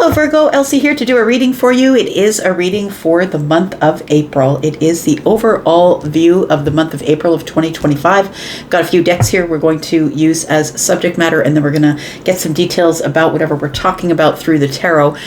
Hello Virgo, Elsie here to do a reading for you. It is a reading for the month of April. It is the overall view of the month of April of 2025. Got a few decks here we're going to use as subject matter, and then we're going to get some details about whatever we're talking about through the tarot.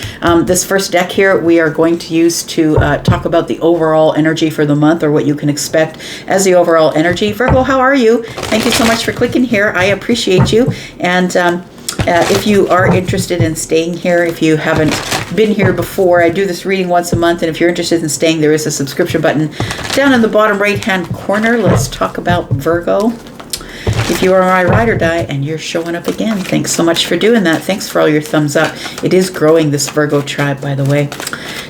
This first deck here we are going to use to talk about the overall energy for the month, or what you can expect as the overall energy. Virgo, how are you? Thank you so much for clicking here. I appreciate you. And if you are interested in staying here, if you haven't been here before, I do this reading once a month, and if you're interested in staying, there is a subscription button down in the bottom right hand corner. Let's talk about Virgo. If you are my ride or die and you're showing up again, thanks so much for doing that. Thanks for all your thumbs up. It is growing, this Virgo tribe, by the way.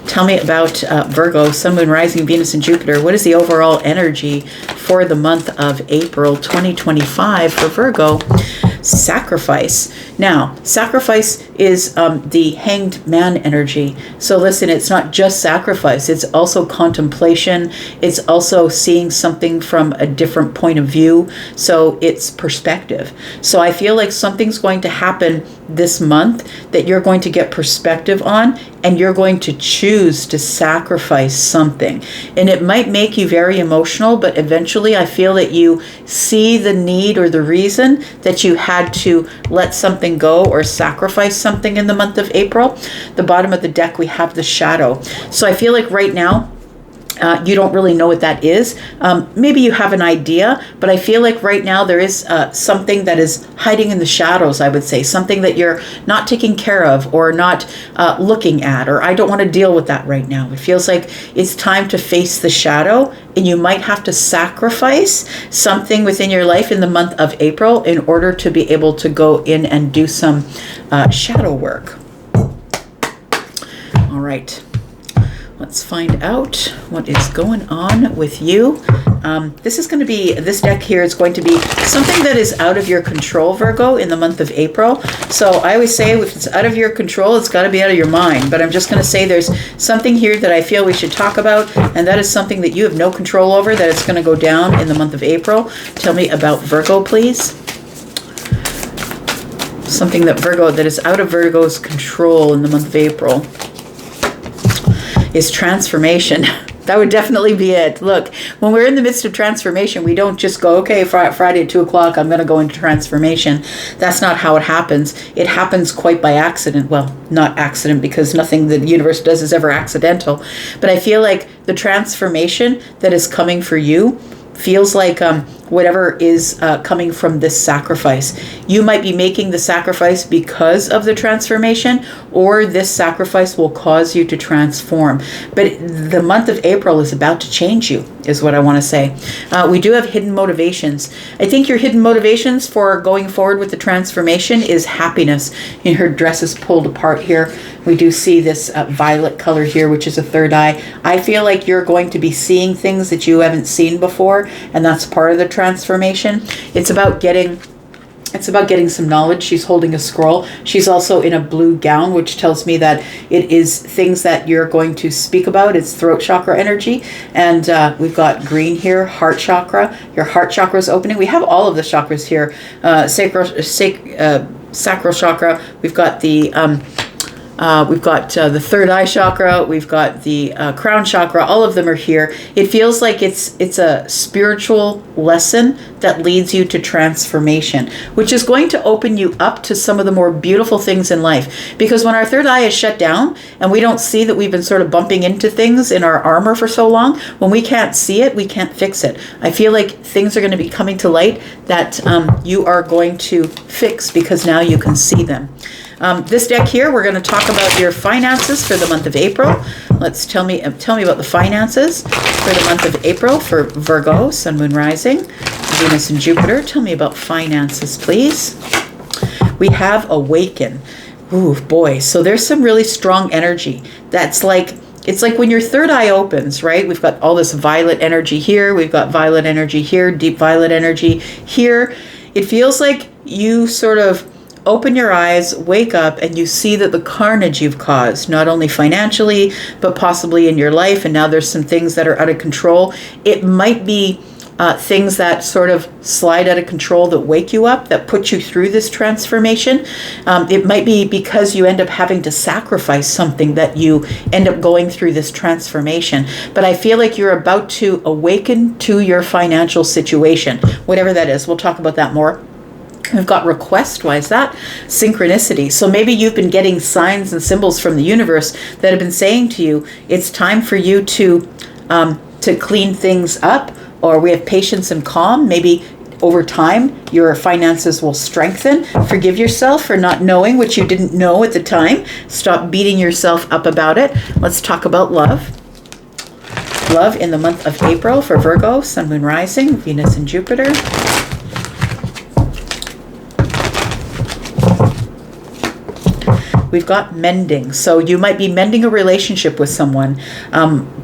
Tell me about Virgo, Sun, Moon, Rising, Venus, and Jupiter. What is the overall energy for the month of April 2025 for Virgo? Sacrifice. Now, sacrifice is the hanged man energy. So listen, it's not just sacrifice. It's also contemplation. It's also seeing something from a different point of view. So it's perspective. So I feel like something's going to happen this month that you're going to get perspective on, and you're going to choose to sacrifice something. And it might make you very emotional, but eventually I feel that you see the need or the reason that you had to let something go or sacrifice something in the month of April. The bottom of the deck, we have the shadow. So I feel like right now, you don't really know what that is. Maybe you have an idea, but I feel like right now there is something that is hiding in the shadows, I would say. Something that you're not taking care of or not looking at, or I don't want to deal with that right now. It feels like it's time to face the shadow, and you might have to sacrifice something within your life in the month of April in order to be able to go in and do some shadow work. All right. Let's find out what is going on with you. This deck here is going to be something that is out of your control, Virgo, in the month of April. So I always say if it's out of your control, it's got to be out of your mind. But I'm just going to say there's something here that I feel we should talk about, and that is something that you have no control over, that it's going to go down in the month of April. Tell me about Virgo, please. Something that is out of Virgo's control in the month of April is transformation. That would definitely be it. Look, when we're in the midst of transformation, we don't just go, okay, Friday at 2 o'clock, I'm going to go into transformation. That's not how it happens. It happens quite by accident. Well, not accident, because nothing the universe does is ever accidental. But I feel like the transformation that is coming for you feels like whatever is coming from this sacrifice. You might be making the sacrifice because of the transformation, or this sacrifice will cause you to transform. But the month of April is about to change you, is what I want to say. We do have hidden motivations. I think your hidden motivations for going forward with the transformation is happiness. And her dress is pulled apart here. We do see this violet color here, which is a third eye. I feel like you're going to be seeing things that you haven't seen before, and that's part of the transformation. It's about getting some knowledge. She's holding a scroll. She's also in a blue gown, which tells me that it is things that you're going to speak about. It's throat chakra energy. And we've got green here, heart chakra. Your heart chakra is opening. We have all of the chakras here. Sacral chakra. We've got the third eye chakra. We've got the crown chakra. All of them are here. It feels like it's a spiritual lesson that leads you to transformation, which is going to open you up to some of the more beautiful things in life. Because when our third eye is shut down and we don't see that we've been sort of bumping into things in our armor for so long, when we can't see it, we can't fix it. I feel like things are going to be coming to light that you are going to fix, because now you can see them. This deck here, we're going to talk about your finances for the month of April. Let's tell me about the finances for the month of April for Virgo, Sun, Moon, Rising, Venus, and Jupiter. Tell me about finances, please. We have Awaken. Ooh, boy. So there's some really strong energy. It's like when your third eye opens, right? We've got all this violet energy here. We've got violet energy here, deep violet energy here. It feels like you sort of open your eyes, wake up, and you see that the carnage you've caused, not only financially, but possibly in your life, and now there's some things that are out of control. It might be things that sort of slide out of control, that wake you up, that put you through this transformation. It might be because you end up having to sacrifice something that you end up going through this transformation. But I feel like you're about to awaken to your financial situation, whatever that is. We'll talk about that more. We've got request. Why is that? Synchronicity. So maybe you've been getting signs and symbols from the universe that have been saying to you, it's time for you to clean things up, or we have patience and calm. Maybe over time, your finances will strengthen. Forgive yourself for not knowing what you didn't know at the time. Stop beating yourself up about it. Let's talk about love. Love in the month of April for Virgo, Sun, Moon, Rising, Venus and Jupiter. We've got mending. So you might be mending a relationship with someone,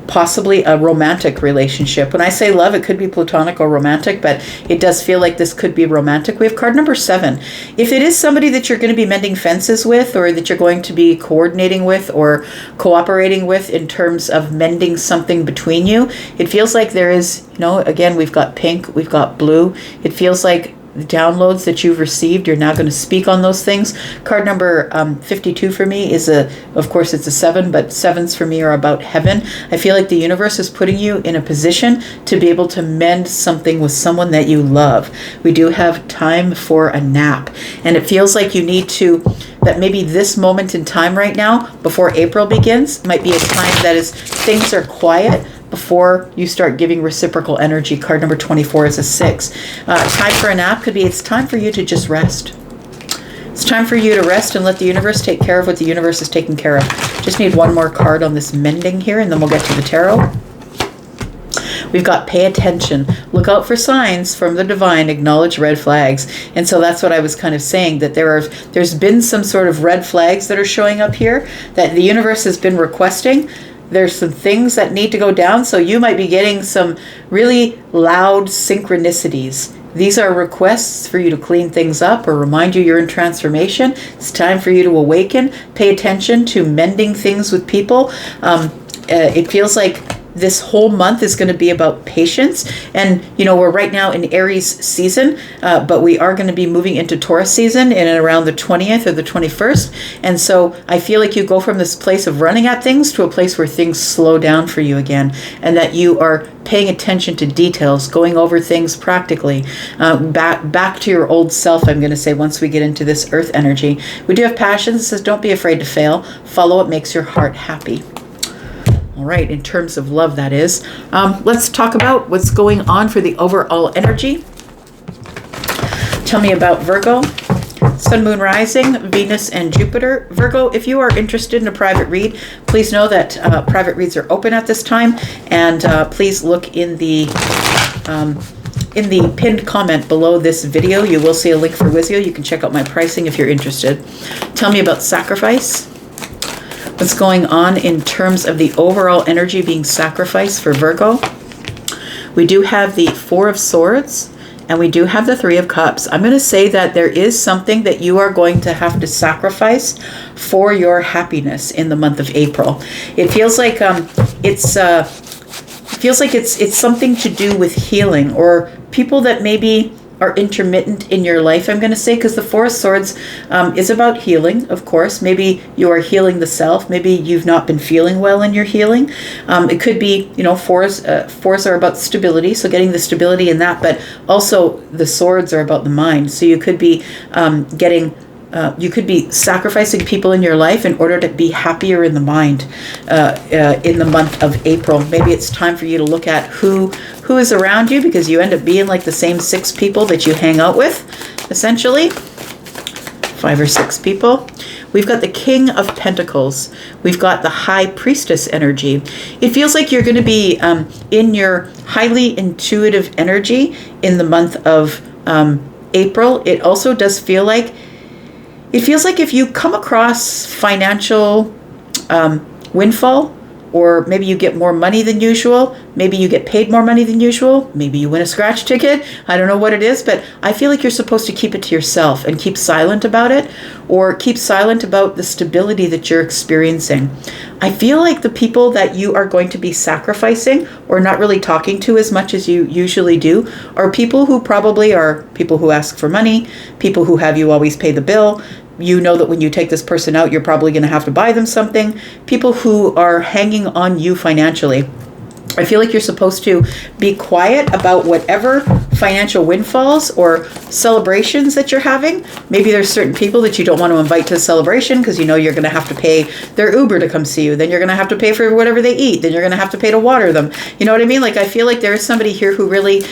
possibly a romantic relationship. When I say love, it could be platonic or romantic, but it does feel like this could be romantic. We have card number 7. If it is somebody that you're going to be mending fences with, or that you're going to be coordinating with or cooperating with in terms of mending something between you, it feels like there is, again, we've got pink, we've got blue. It feels like the downloads that you've received, you're now going to speak on those things. Card number 52 for me is of course it's a 7, but 7s for me are about heaven. I feel like the universe is putting you in a position to be able to mend something with someone that you love. We do have time for a nap, and it feels like you need to, that maybe this moment in time right now, before April begins, might be a time that is, things are quiet before you start giving reciprocal energy. Card number 24 is a 6. Time for a nap could be, it's time for you to just rest. It's time for you to rest and let the universe take care of what the universe is taking care of. Just need one more card on this mending here, and then we'll get to the tarot. We've got pay attention. Look out for signs from the divine. Acknowledge red flags. And so that's what I was kind of saying, that there's been some sort of red flags that are showing up here that the universe has been requesting. There's some things that need to go down, so you might be getting some really loud synchronicities. These are requests for you to clean things up or remind you you're in transformation. It's time for you to awaken. Pay attention to mending things with people. It feels like this whole month is going to be about patience. And, we're right now in Aries season, but we are going to be moving into Taurus season in and around the 20th or the 21st. And so I feel like you go from this place of running at things to a place where things slow down for you again, and that you are paying attention to details, going over things practically, back to your old self, I'm going to say, once we get into this earth energy. We do have passion. It says, don't be afraid to fail. Follow what makes your heart happy. All right, in terms of love, that is. Let's talk about what's going on for the overall energy. Tell me about Virgo, Sun, Moon, Rising, Venus, and Jupiter. Virgo, if you are interested in a private read, please know that private reads are open at this time. And please look in the pinned comment below this video. You will see a link for Wizio. You can check out my pricing if you're interested. Tell me about sacrifice. What's going on in terms of the overall energy being sacrificed for Virgo? We do have the 4 of Swords, and we do have the 3 of Cups. I'm going to say that there is something that you are going to have to sacrifice for your happiness in the month of April. It feels like it's something to do with healing, or people that maybe are intermittent in your life, I'm going to say, because the 4 of Swords is about healing, of course. Maybe you are healing the self. Maybe you've not been feeling well in your healing. It could be, fours are about stability, so getting the stability in that, but also the Swords are about the mind. So you could be you could be sacrificing people in your life in order to be happier in the mind in the month of April. Maybe it's time for you to look at who is around you, because you end up being like the same 6 people that you hang out with, essentially. 5 or 6 people. We've got the King of Pentacles. We've got the High Priestess energy. It feels like you're going to be in your highly intuitive energy in the month of April. It also does feel like, it feels like if you come across financial windfall, or maybe you get more money than usual. Maybe you get paid more money than usual. Maybe you win a scratch ticket. I don't know what it is, but I feel like you're supposed to keep it to yourself and keep silent about it, or keep silent about the stability that you're experiencing. I feel like the people that you are going to be sacrificing or not really talking to as much as you usually do are people who probably are people who ask for money, people who have you always pay the bill. You know that when you take this person out, you're probably going to have to buy them something. People who are hanging on you financially. I feel like you're supposed to be quiet about whatever financial windfalls or celebrations that you're having. Maybe there's certain people that you don't want to invite to the celebration because you know you're going to have to pay their Uber to come see you. Then you're going to have to pay for whatever they eat. Then you're going to have to pay to water them. You know what I mean? Like, I feel like there is somebody here who really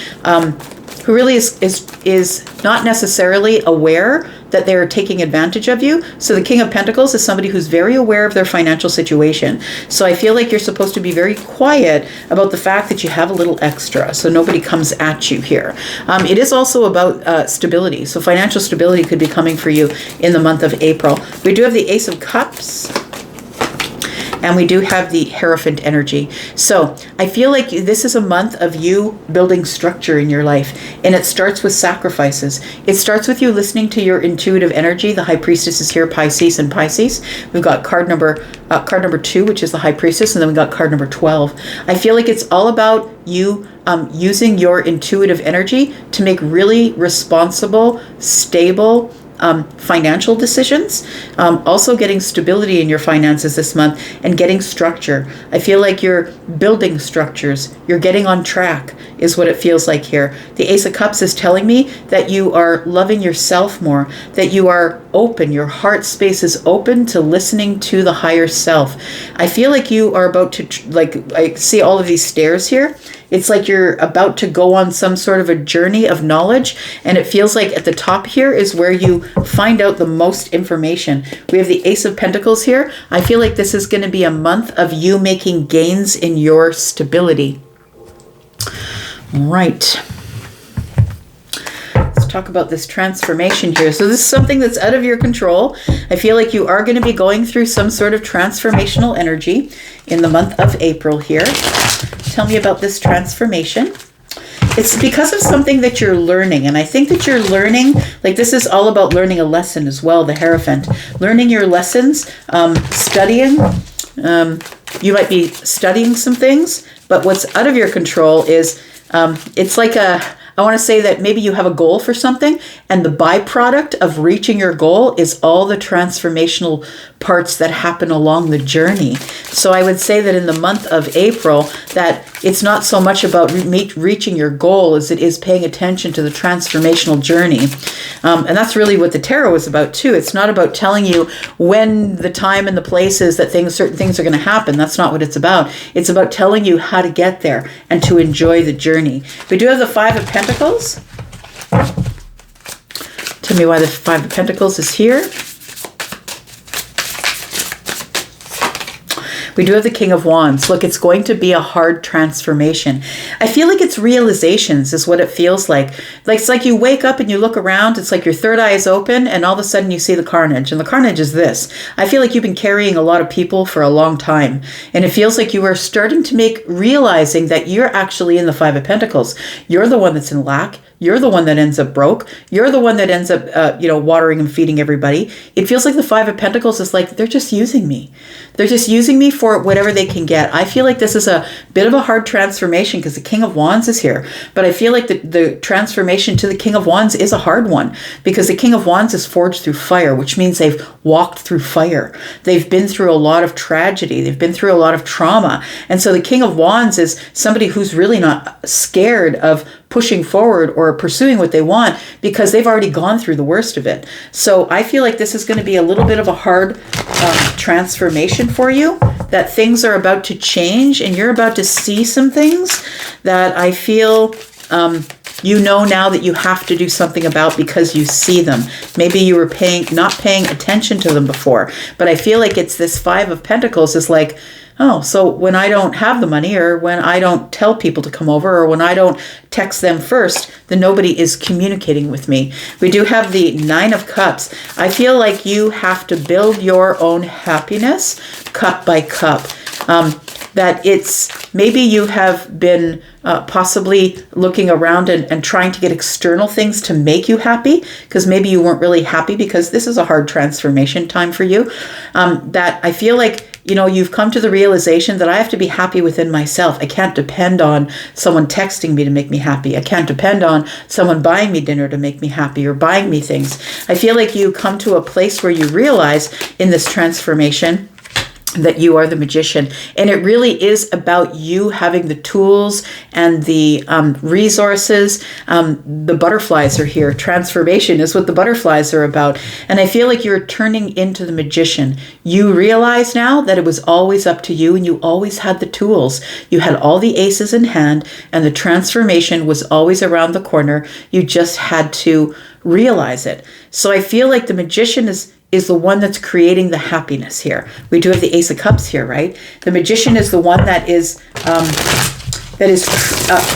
is not necessarily aware that they're taking advantage of you. So the King of Pentacles is somebody who's very aware of their financial situation. So I feel like you're supposed to be very quiet about the fact that you have a little extra, so nobody comes at you here. It is also about stability. So financial stability could be coming for you in the month of April. We do have the Ace of Cups. And we do have the Hierophant energy. So I feel like this is a month of you building structure in your life. And it starts with sacrifices. It starts with you listening to your intuitive energy. The High Priestess is here, Pisces and Pisces. We've got card number 2, which is the High Priestess. And then we've got card number 12. I feel like it's all about you using your intuitive energy to make really responsible, stable, financial decisions, also getting stability in your finances this month and getting structure. I feel like you're building structures. You're getting on track is what it feels like here. The Ace of Cups is telling me that you are loving yourself more, that you are open. Your heart space is open to listening to the higher self. I feel like you are about to, I see all of these stairs here. It's like you're about to go on some sort of a journey of knowledge, and it feels like at the top here is where you find out the most information. We have the Ace of Pentacles here. I feel like this is going to be a month of you making gains in your stability. Right. Let's talk about this transformation here. So this is something that's out of your control. I feel like you are going to be going through some sort of transformational energy in the month of April here. Tell me about this transformation. It's because of something that you're learning. And I think that you're learning, like this is all about learning a lesson as well, the Hierophant. Learning your lessons, studying. You might be studying some things, but what's out of your control is it's like I want to say that maybe you have a goal for something, and the byproduct of reaching your goal is all the transformational parts that happen along the journey. So I would say that in the month of April, that it's not so much about reaching your goal as it is paying attention to the transformational journey. And that's really what the tarot is about too. It's not about telling you when the time and the place is that certain things are going to happen. That's not what it's about. It's about telling you how to get there and to enjoy the journey. We do have the Five of Pentacles. Tell me why the Five of Pentacles is here. We do have the King of Wands. Look, it's going to be a hard transformation. I feel like it's realizations is what it feels like. It's like you wake up and you look around. It's like your third eye is open and all of a sudden you see the carnage. And the carnage is this. I feel like you've been carrying a lot of people for a long time. And it feels like you are starting to realizing that you're actually in the Five of Pentacles. You're the one that's in lack. You're the one that ends up broke. You're the one that ends up, watering and feeding everybody. It feels like the Five of Pentacles is like, they're just using me. They're just using me for whatever they can get. I feel like this is a bit of a hard transformation because the King of Wands is here. But I feel like the transformation to the King of Wands is a hard one because the King of Wands is forged through fire, which means they've walked through fire. They've been through a lot of tragedy. They've been through a lot of trauma. And so the King of Wands is somebody who's really not scared of pushing forward or pursuing what they want because they've already gone through the worst of it. So I feel like this is going to be a little bit of a hard transformation for you, that things are about to change and you're about to see some things that I feel now that you have to do something about because you see them. Maybe you were not paying attention to them before, but I feel like it's this Five of Pentacles is like, oh, so when I don't have the money or when I don't tell people to come over or when I don't text them first, then nobody is communicating with me. We do have the Nine of Cups. I feel like you have to build your own happiness cup by cup. that it's maybe you have been possibly looking around and trying to get external things to make you happy, because maybe you weren't really happy, because this is a hard transformation time for you. That I feel like, you've come to the realization that I have to be happy within myself. I can't depend on someone texting me to make me happy. I can't depend on someone buying me dinner to make me happy or buying me things. I feel like you come to a place where you realize in this transformation that you are the magician. And it really is about you having the tools and the resources. The butterflies are here. Transformation is what the butterflies are about. And I feel like you're turning into the magician. You realize now that it was always up to you, and you always had the tools. You had all the aces in hand, and the transformation was always around the corner. You just had to realize it. So I feel like the magician is the one that's creating the happiness here. We do have the Ace of Cups here, right? The magician is the one that is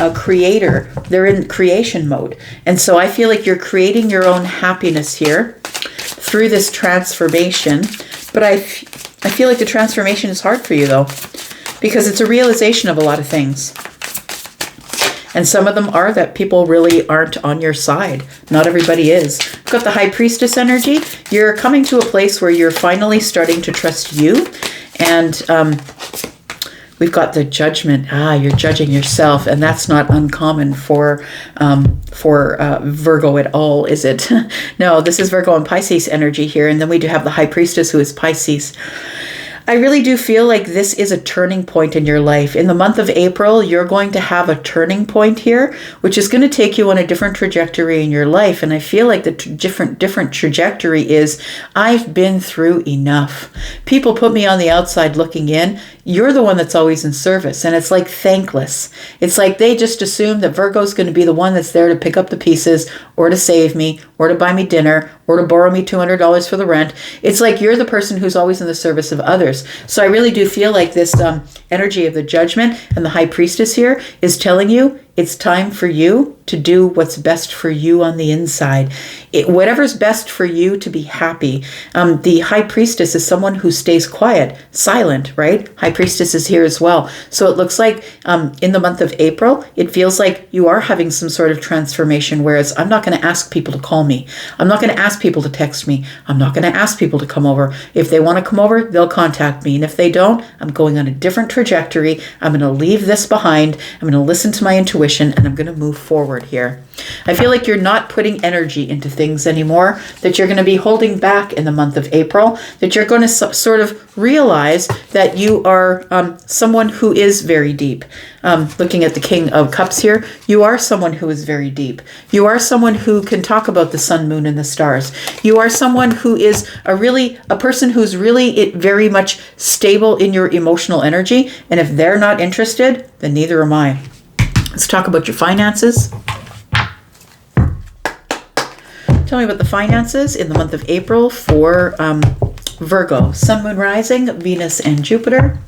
a creator. They're in creation mode. And so I feel like you're creating your own happiness here through this transformation. But I feel like the transformation is hard for you, though, because it's a realization of a lot of things. And some of them are that people really aren't on your side. Not everybody is. We've got the High Priestess energy. You're coming to a place where you're finally starting to trust you. And we've got the Judgment. You're judging yourself. And that's not uncommon for Virgo at all, is it? No, this is Virgo and Pisces energy here. And then we do have the High Priestess, who is Pisces. I really do feel like this is a turning point in your life. In the month of April, you're going to have a turning point here, which is going to take you on a different trajectory in your life. And I feel like the different trajectory is, I've been through enough. People put me on the outside looking in. You're the one that's always in service. And it's like thankless. It's like they just assume that Virgo's going to be the one that's there to pick up the pieces, or to save me, or to buy me dinner, or to borrow me $200 for the rent. It's like you're the person who's always in the service of others. So I really do feel like this energy of the Judgment and the High Priestess here is telling you it's time for you to do what's best for you on the inside. Whatever's best for you to be happy. The High Priestess is someone who stays quiet, silent, right? High Priestess is here as well. So it looks like in the month of April, it feels like you are having some sort of transformation, whereas I'm not going to ask people to call me. I'm not going to ask people to text me. I'm not going to ask people to come over. If they want to come over, they'll contact me. And if they don't, I'm going on a different trajectory. I'm going to leave this behind. I'm going to listen to my intuition, and I'm going to move forward here. I feel like you're not putting energy into things anymore, that you're going to be holding back in the month of April, that you're going to sort of realize that you are someone who is very deep. Looking at the King of Cups here, you are someone who is very deep. You are someone who can talk about the sun, moon, and the stars. You are someone who is a person who's really very much stable in your emotional energy. And if they're not interested, then neither am I. Let's talk about your finances. Tell me about the finances in the month of April for Virgo. Sun, moon, rising, Venus, and Jupiter.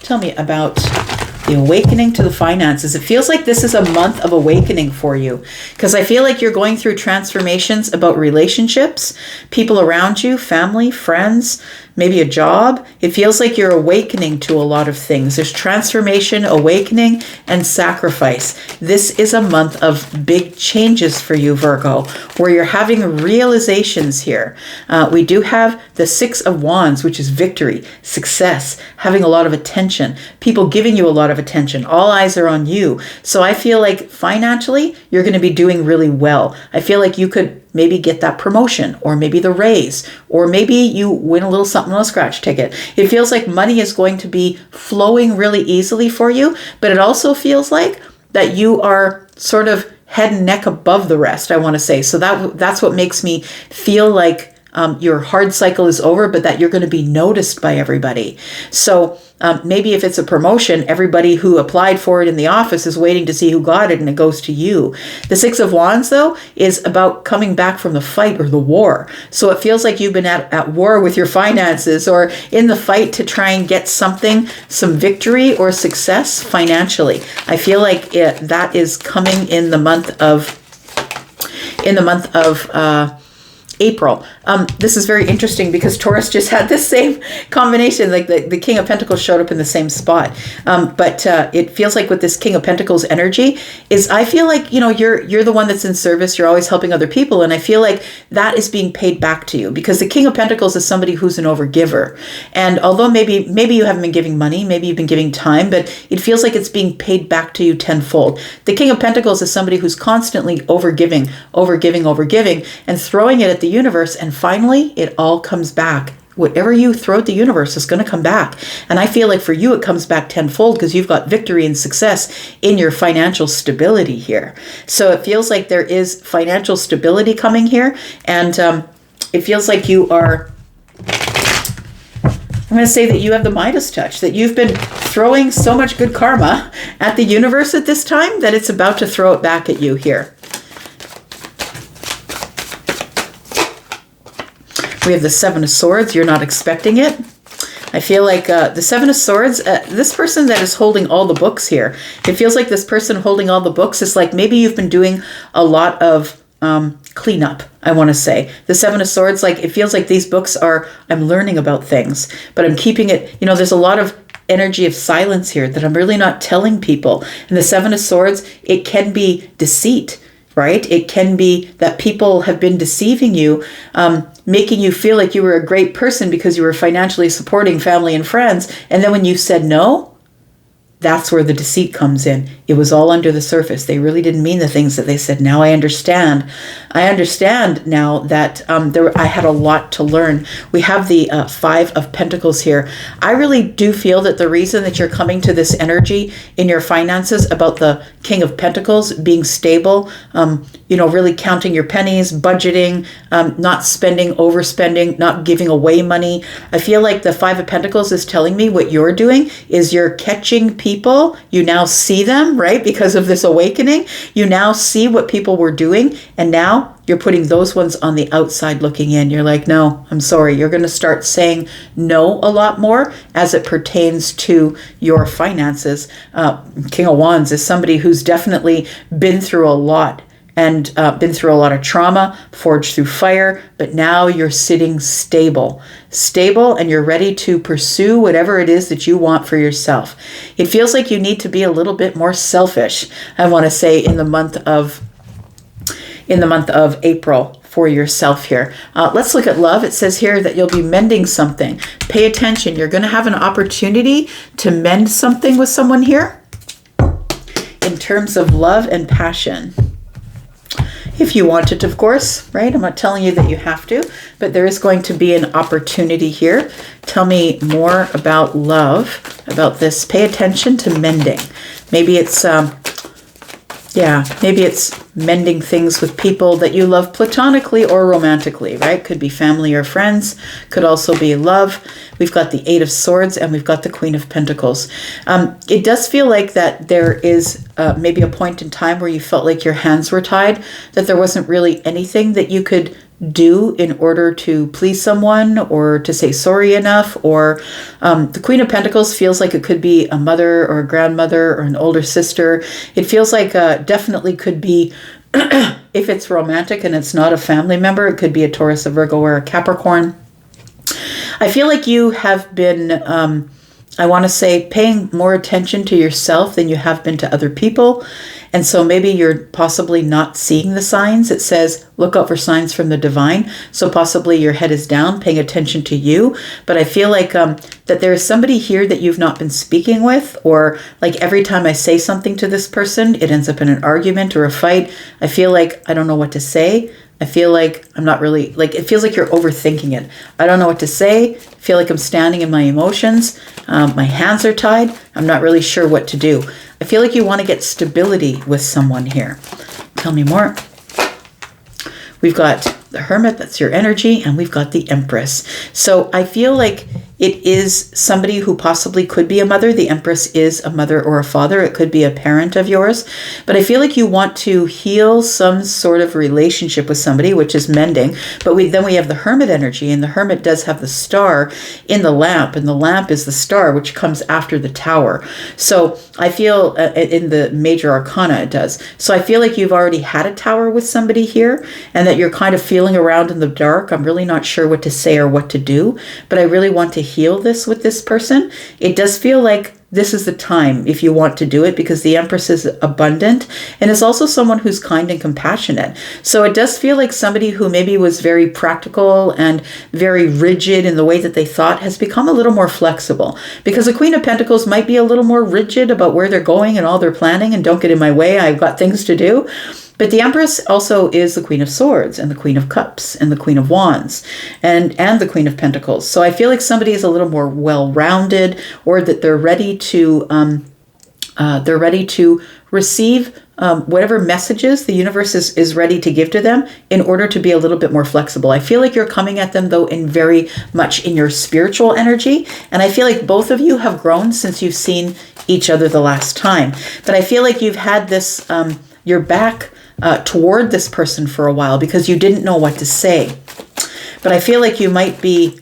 Tell me about the awakening to the finances. It feels like this is a month of awakening for you, because I feel like you're going through transformations about relationships, people around you, family, friends, maybe a job. It feels like you're awakening to a lot of things. There's transformation, awakening, and sacrifice. This is a month of big changes for you, Virgo, where you're having realizations here. We do have the Six of Wands, which is victory, success, having a lot of attention, people giving you a lot of attention. All eyes are on you. So I feel like financially, you're going to be doing really well. I feel like you could maybe get that promotion, or maybe the raise, or maybe you win a little something on a scratch ticket. It feels like money is going to be flowing really easily for you, but it also feels like that you are sort of head and neck above the rest, I want to say. So that's what makes me feel like your hard cycle is over, but that you're going to be noticed by everybody. So maybe if it's a promotion, everybody who applied for it in the office is waiting to see who got it, and it goes to you. The Six of Wands, though, is about coming back from the fight or the war. So it feels like you've been at war with your finances, or in the fight to try and get something, some victory or success financially. I feel like that is coming in the month of April. This is very interesting because Taurus just had the same combination. Like the King of Pentacles showed up in the same spot. But it feels like with this King of Pentacles energy is I feel like, you're the one that's in service. You're always helping other people. And I feel like that is being paid back to you because the King of Pentacles is somebody who's an overgiver. And although maybe you haven't been giving money, maybe you've been giving time, but it feels like it's being paid back to you tenfold. The King of Pentacles is somebody who's constantly overgiving, and throwing it at the universe. And finally, it all comes back. Whatever you throw at the universe is going to come back. And I feel like for you, it comes back tenfold because you've got victory and success in your financial stability here. So it feels like there is financial stability coming here. And it feels like you are, I'm going to say that you have the Midas touch, that you've been throwing so much good karma at the universe at this time that it's about to throw it back at you here. We have the Seven of Swords. You're not expecting it. I feel like the Seven of Swords, this person that is holding all the books here, it feels like this person holding all the books is like maybe you've been doing a lot of cleanup, I want to say. The Seven of Swords, like it feels like these books are, I'm learning about things, but I'm keeping it, there's a lot of energy of silence here that I'm really not telling people. And the Seven of Swords, it can be deceit, right? It can be that people have been deceiving you, making you feel like you were a great person because you were financially supporting family and friends. And then when you said no, that's where the deceit comes in. It was all under the surface. They really didn't mean the things that they said. Now I understand. I understand now that I had a lot to learn. We have the Five of Pentacles here. I really do feel that the reason that you're coming to this energy in your finances about the King of Pentacles being stable, really counting your pennies, budgeting, not spending, overspending, not giving away money. I feel like the Five of Pentacles is telling me what you're doing is you're catching people. You now see them, right? Because of this awakening, you now see what people were doing. And now you're putting those ones on the outside looking in. You're like, no, I'm sorry. You're going to start saying no a lot more as it pertains to your finances. King of Wands is somebody who's definitely been through a lot and been through a lot of trauma, forged through fire, but now you're sitting stable, and you're ready to pursue whatever it is that you want for yourself. It feels like you need to be a little bit more selfish, I want to say, in the month of April for yourself here. Let's look at love. It says here that you'll be mending something. Pay attention. You're going to have an opportunity to mend something with someone here in terms of love and passion. If you want it, of course, right? I'm not telling you that you have to, but there is going to be an opportunity here. Tell me more about love, about this. Pay attention to mending. Maybe it's, maybe it's mending things with people that you love platonically or romantically, right? Could be family or friends. Could also be love. We've got the Eight of Swords and we've got the Queen of Pentacles. It does feel like that there is maybe a point in time where you felt like your hands were tied, that there wasn't really anything that you could do in order to please someone or to say sorry enough. Or the Queen of Pentacles feels like it could be a mother or a grandmother or an older sister. It feels like definitely could be, if it's romantic and it's not a family member, it could be a Taurus, a Virgo, or a Capricorn. I feel like you have been, I want to say, paying more attention to yourself than you have been to other people. And so maybe you're possibly not seeing the signs. It says, look out for signs from the divine. So possibly your head is down, paying attention to you. But I feel like that there is somebody here that you've not been speaking with, or like every time I say something to this person, it ends up in an argument or a fight. I feel like I don't know what to say. I feel like I'm not really, like, it feels like you're overthinking it. I don't know what to say. I feel like I'm standing in my emotions. My hands are tied. I'm not really sure what to do. I feel like you want to get stability with someone here. Tell me more. We've got the Hermit, that's your energy, and we've got the Empress. So I feel like it is somebody who possibly could be a mother. The Empress is a mother or a father. It could be a parent of yours. But I feel like you want to heal some sort of relationship with somebody, which is mending. But then we have the Hermit energy, and the Hermit does have the star in the lamp, and the lamp is the star, which comes after the Tower. So I feel in the major arcana it does. So I feel like you've already had a Tower with somebody here, and that you're kind of feeling around in the dark. I'm really not sure what to say or what to do, but I really want to heal this with this person. It does feel like this is the time if you want to do it, because the Empress is abundant and is also someone who's kind and compassionate. So it does feel like somebody who maybe was very practical and very rigid in the way that they thought has become a little more flexible, because the Queen of Pentacles might be a little more rigid about where they're going and all their planning, and don't get in my way, I've got things to do. But the Empress also is the Queen of Swords and the Queen of Cups and the Queen of Wands and the Queen of Pentacles. So I feel like somebody is a little more well-rounded, or that they're ready to receive whatever messages the universe is ready to give to them in order to be a little bit more flexible. I feel like you're coming at them, though, in very much in your spiritual energy. And I feel like both of you have grown since you've seen each other the last time. But I feel like you've had this, your back toward this person for a while because you didn't know what to say. But I feel like you might be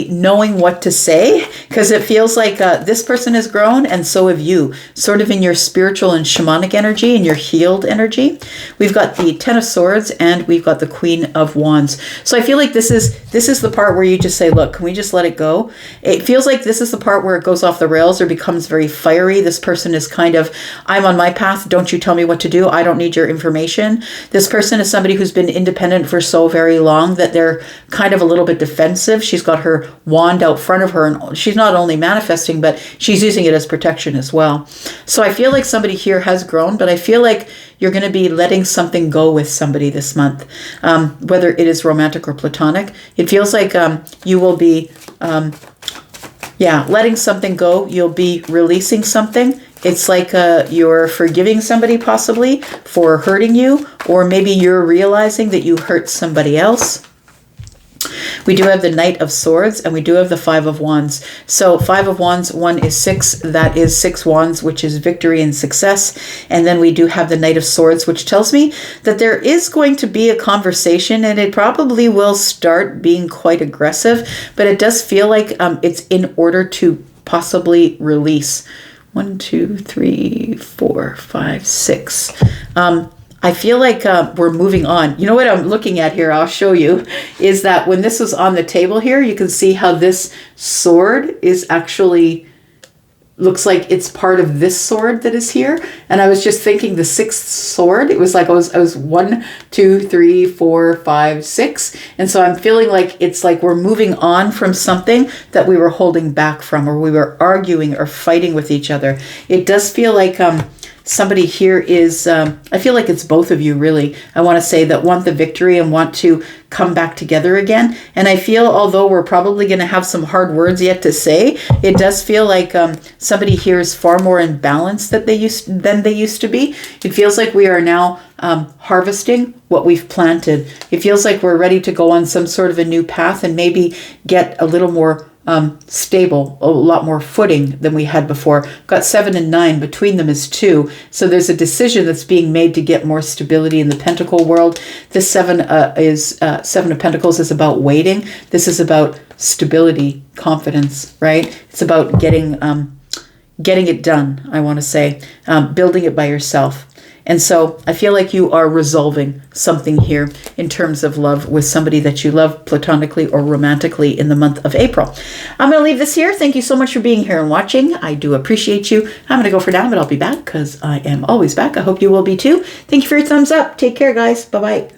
knowing what to say, because it feels like this person has grown and so have you, sort of in your spiritual and shamanic energy and your healed energy. We've got the Ten of Swords and we've got the Queen of Wands. So I feel like this is the part where you just say, look, can we just let it go? It feels like this is the part where it goes off the rails or becomes very fiery. This person is kind of, I'm on my path, don't you tell me what to do, I don't need your information. This person is somebody who's been independent for so very long that they're kind of a little bit defensive. She's got her wand out front of her, and she's not only manifesting, but she's using it as protection as well. So I feel like somebody here has grown, but I feel like you're going to be letting something go with somebody this month, whether it is romantic or platonic. It feels like you will be, letting something go. You'll be releasing something. It's like you're forgiving somebody possibly for hurting you, or maybe you're realizing that you hurt somebody else. We do have the Knight of Swords and we do have the Five of Wands. So Five of Wands, 1 is 6. That is 6 wands, which is victory and success. And then we do have the Knight of Swords, which tells me that there is going to be a conversation, and it probably will start being quite aggressive, but it does feel like it's in order to possibly release. 1, 2, 3, 4, 5, 6. I feel like we're moving on. You know what I'm looking at here, I'll show you, is that when this was on the table here, you can see how this sword is actually, looks like it's part of this sword that is here. And I was just thinking the 6th sword, it was like I was 1, 2, 3, 4, 5, 6. And so I'm feeling like it's like we're moving on from something that we were holding back from, or we were arguing or fighting with each other. It does feel like somebody here is, I feel like it's both of you really. I want to say that want the victory and want to come back together again. And I feel, although we're probably going to have some hard words yet to say, it does feel like somebody here is far more in balance than they used to be. It feels like we are now harvesting what we've planted. It feels like we're ready to go on some sort of a new path and maybe get a little more stable, a lot more footing than we had before. Got 7 and 9, between them is 2. So there's a decision that's being made to get more stability in the Pentacle world. This 7 of Pentacles is about waiting. This is about stability, confidence, right? It's about getting it done, I want to say, building it by yourself. And so I feel like you are resolving something here in terms of love with somebody that you love platonically or romantically in the month of April. I'm going to leave this here. Thank you so much for being here and watching. I do appreciate you. I'm going to go for now, but I'll be back because I am always back. I hope you will be too. Thank you for your thumbs up. Take care, guys. Bye-bye.